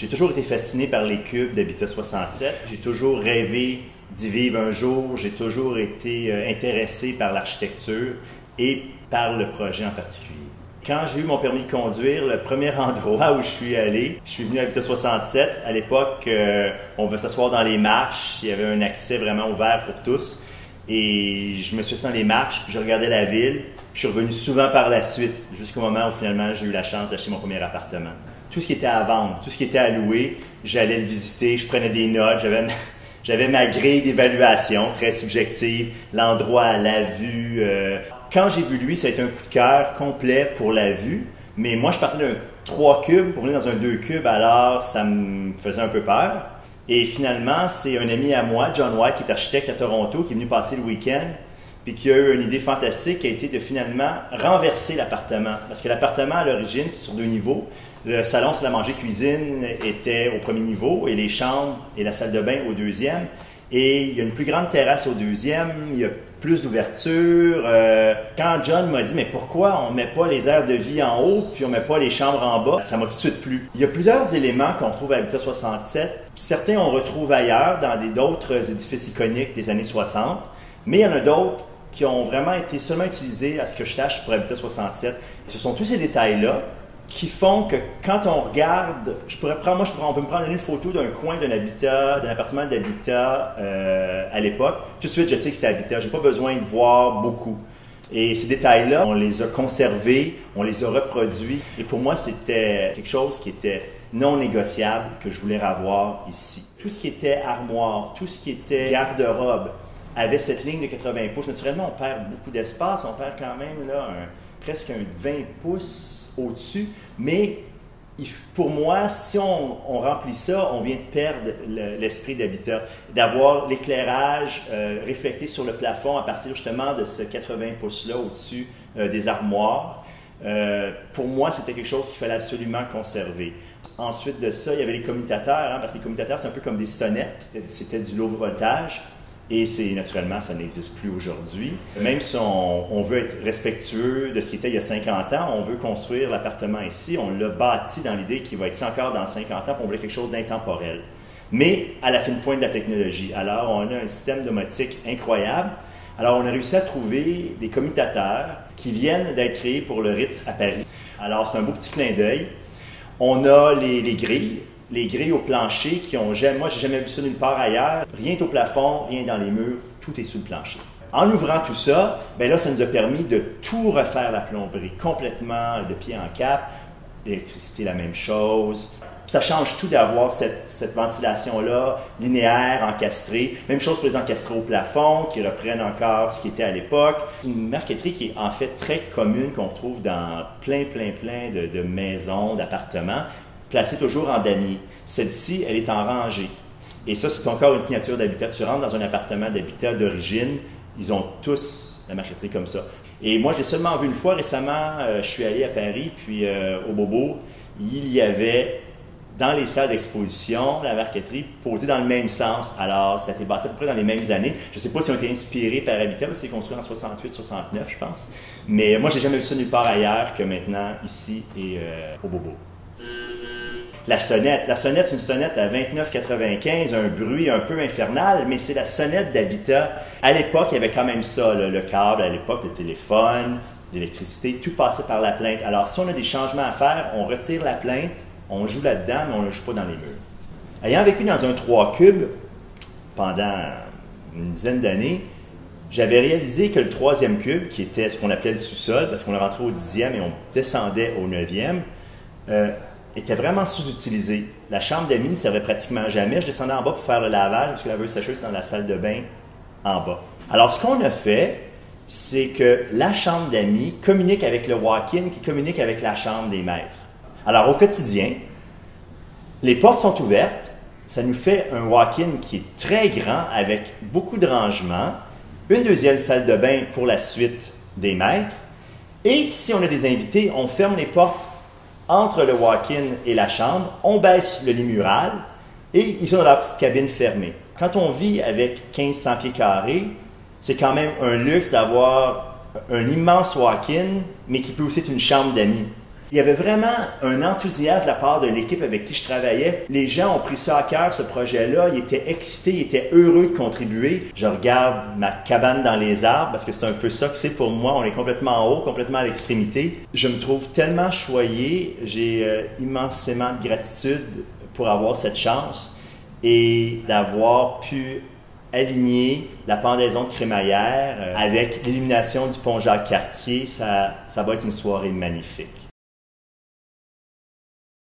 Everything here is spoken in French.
J'ai toujours été fasciné par les cubes d'Habitat 67. J'ai toujours rêvé d'y vivre un jour. J'ai toujours été intéressé par l'architecture et par le projet en particulier. Quand j'ai eu mon permis de conduire, le premier endroit où je suis allé, je suis venu à Habitat 67. À l'époque, on pouvait s'asseoir dans les marches. Il y avait un accès vraiment ouvert pour tous. Et je me suis assis dans les marches, puis je regardais la ville. Puis je suis revenu souvent par la suite, jusqu'au moment où finalement j'ai eu la chance d'acheter mon premier appartement. Tout ce qui était à vendre, tout ce qui était à louer, j'allais le visiter, je prenais des notes, j'avais ma grille d'évaluation très subjective, l'endroit, la vue. Quand j'ai vu lui, ça a été un coup de cœur complet pour la vue. Mais moi, je partais d'un 3 cubes pour venir dans un 2 cubes, alors ça me faisait un peu peur. Et finalement, c'est un ami à moi, John White, qui est architecte à Toronto, qui est venu passer le week-end, puis qui a eu une idée fantastique qui a été de finalement renverser l'appartement. Parce que l'appartement, à l'origine, c'est sur 2 niveaux. Le salon, salle à manger, cuisine était au premier niveau et les chambres et la salle de bain au deuxième. Et il y a une plus grande terrasse au deuxième, il y a plus d'ouverture. Quand John m'a dit « Mais pourquoi on ne met pas les aires de vie en haut puis on ne met pas les chambres en bas? » Ça m'a tout de suite plu. Il y a plusieurs éléments qu'on trouve à Habitat 67. Certains on retrouve ailleurs dans d'autres édifices iconiques des années 60, mais il y en a d'autres qui ont vraiment été seulement utilisés, à ce que je sache, pour Habitat 67. Et ce sont tous ces détails-là qui font que quand on regarde, on peut me prendre une photo d'un coin d'un appartement d'habitat à l'époque. Tout de suite, je sais que c'était habitat. Je n'ai pas besoin de voir beaucoup. Et ces détails-là, on les a conservés, on les a reproduits. Et pour moi, c'était quelque chose qui était non négociable que je voulais avoir ici. Tout ce qui était armoire, tout ce qui était garde-robe avait cette ligne de 80 pouces. Naturellement, on perd beaucoup d'espace. On perd quand même là, presque un 20 pouces au-dessus, mais pour moi, si on remplit ça, on vient de perdre l'esprit d'habitat, d'avoir l'éclairage réflecté sur le plafond à partir justement de ce 80 pouces-là au-dessus des armoires. Pour moi, c'était quelque chose qu'il fallait absolument conserver. Ensuite de ça, il y avait les commutateurs, parce que les commutateurs, c'est un peu comme des sonnettes, c'était du low voltage. Et naturellement, ça n'existe plus aujourd'hui. Même si on veut être respectueux de ce qui était il y a 50 ans, on veut construire l'appartement ici, on l'a bâti dans l'idée qu'il va être ici encore dans 50 ans, puis on voulait quelque chose d'intemporel. Mais à la fine pointe de la technologie. Alors, on a un système domotique incroyable. Alors, on a réussi à trouver des commutateurs qui viennent d'être créés pour le Ritz à Paris. Alors, c'est un beau petit clin d'œil. On a les grilles. Les grilles au plancher moi, j'ai jamais vu ça nulle part ailleurs. Rien n'est au plafond, rien dans les murs, tout est sous le plancher. En ouvrant tout ça, bien là, ça nous a permis de tout refaire la plomberie, complètement de pied en cap. L'électricité, la même chose. Ça change tout d'avoir cette ventilation-là, linéaire, encastrée. Même chose pour les encastrés au plafond, qui reprennent encore ce qui était à l'époque. Une marqueterie qui est en fait très commune, qu'on retrouve dans plein de maisons, d'appartements, placée toujours en damier. Celle-ci, elle est en rangée. Et ça, c'est encore une signature d'habitat. Tu rentres dans un appartement d'habitat d'origine, ils ont tous la marqueterie comme ça. Et moi, je l'ai seulement vu une fois récemment. Je suis allé à Paris, puis au Beaubourg, il y avait dans les salles d'exposition la marqueterie posée dans le même sens. Alors, ça a été bâti à peu près dans les mêmes années. Je ne sais pas si on a été inspirés par Habitat, parce que c'est construit en 68-69, je pense. Mais moi, je n'ai jamais vu ça nulle part ailleurs que maintenant, ici et au Beaubourg. La sonnette, c'est une sonnette à 29,95, un bruit un peu infernal, mais c'est la sonnette d'habitat. À l'époque, il y avait quand même ça, le câble, à l'époque, le téléphone, l'électricité, tout passait par la plainte. Alors, si on a des changements à faire, on retire la plainte, on joue là-dedans, mais on ne le joue pas dans les murs. Ayant vécu dans un 3 cubes pendant une dizaine d'années, j'avais réalisé que le 3e cube, qui était ce qu'on appelait le sous-sol, parce qu'on est rentré au 10e et on descendait au 9e, était vraiment sous-utilisé. La chambre d'amis ne servait pratiquement jamais. Je descendais en bas pour faire le lavage parce que la laveuse sécheuse était dans la salle de bain en bas. Alors, ce qu'on a fait, c'est que la chambre d'amis communique avec le walk-in qui communique avec la chambre des maîtres. Alors, au quotidien, les portes sont ouvertes. Ça nous fait un walk-in qui est très grand avec beaucoup de rangements. Une deuxième salle de bain pour la suite des maîtres. Et si on a des invités, on ferme les portes entre le walk-in et la chambre, on baisse le lit mural et ils sont dans la petite cabine fermée. Quand on vit avec 1500 pieds carrés, c'est quand même un luxe d'avoir un immense walk-in, mais qui peut aussi être une chambre d'amis. Il y avait vraiment un enthousiasme de la part de l'équipe avec qui je travaillais. Les gens ont pris ça à cœur, ce projet-là. Ils étaient excités, ils étaient heureux de contribuer. Je regarde ma cabane dans les arbres parce que c'est un peu ça que c'est pour moi. On est complètement en haut, complètement à l'extrémité. Je me trouve tellement choyé. J'ai immensément de gratitude pour avoir cette chance et d'avoir pu aligner la pendaison de crémaillère avec l'illumination du pont Jacques-Cartier. Ça va être une soirée magnifique.